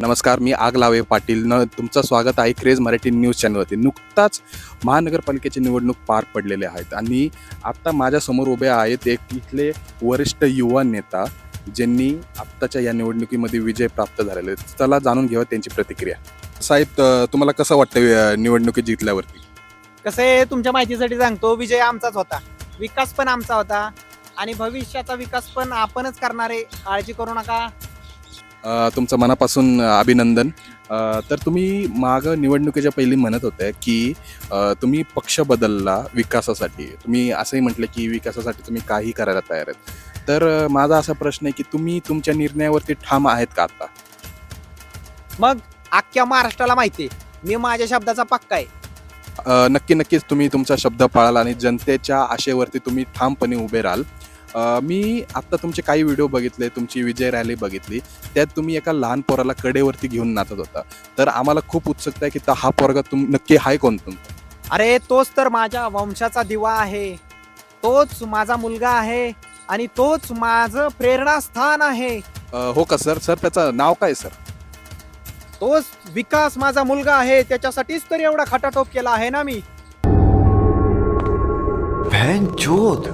नमस्कार, मी आग लावे पाटील न तुमचं स्वागत आहे क्रेज मराठी न्यूज चॅनलवरती. नुकताच महानगरपालिकेची निवडणूक पार पडलेले आहेत आणि आत्ता माझ्यासमोर उभे आहेत एक इथले वरिष्ठ युवा नेता ज्यांनी आत्ताच्या या निवडणुकीमध्ये विजय प्राप्त झालेले आहेत. चला जाणून घेऊया त्यांची प्रतिक्रिया. साहेब, तुम्हाला कसं वाटतं निवडणुकीत जिंकल्यावरती? कसं आहे, तुमच्या माहितीसाठी सांगतो, विजय आमचाच होता, विकास पण आमचा होता आणि भविष्याचा विकास पण आपणच करणार आहे, काळजी करू नका. तुमचं मनापासून अभिनंदन. तर तुम्ही मागं निवडणुकीच्या पहिली म्हणत होते की तुम्ही पक्ष बदलला विकासासाठी. तुम्ही असंही म्हटलं की विकासासाठी तुम्ही काही करायला तयार आहेत. तर माझा असा प्रश्न आहे की तुम्ही तुमच्या निर्णयावरती ठाम आहेत का आता? मग अख्ख्या महाराष्ट्राला माहिती आहे, मी माझ्या शब्दाचा पक्का आहे. नक्कीच तुम्ही तुमचा शब्द पाळाल आणि जनतेच्या आशेवरती तुम्ही ठामपणे उभे राहाल. मी आत्ता तुमचे काही व्हिडिओ बघितले, तुमची विजय रॅली बघितली. त्यात तुम्ही एका लहान पोराला कडेवरती घेऊन नाचत होता. तर आम्हाला खूप उत्सुकता आहे की हा पोरगा नक्की आहे कोण तुमचा? अरे, तोच तर माझ्या वंशाचा दिवा आहे, तोच माझा मुलगा आहे आणि तोच माझं प्रेरणास्थान आहे. हो का सर? त्याचं नाव काय सर? तोच विकास माझा मुलगा आहे, त्याच्यासाठीच तर एवढा खटाटोप केला आहे ना मी. बहन चोद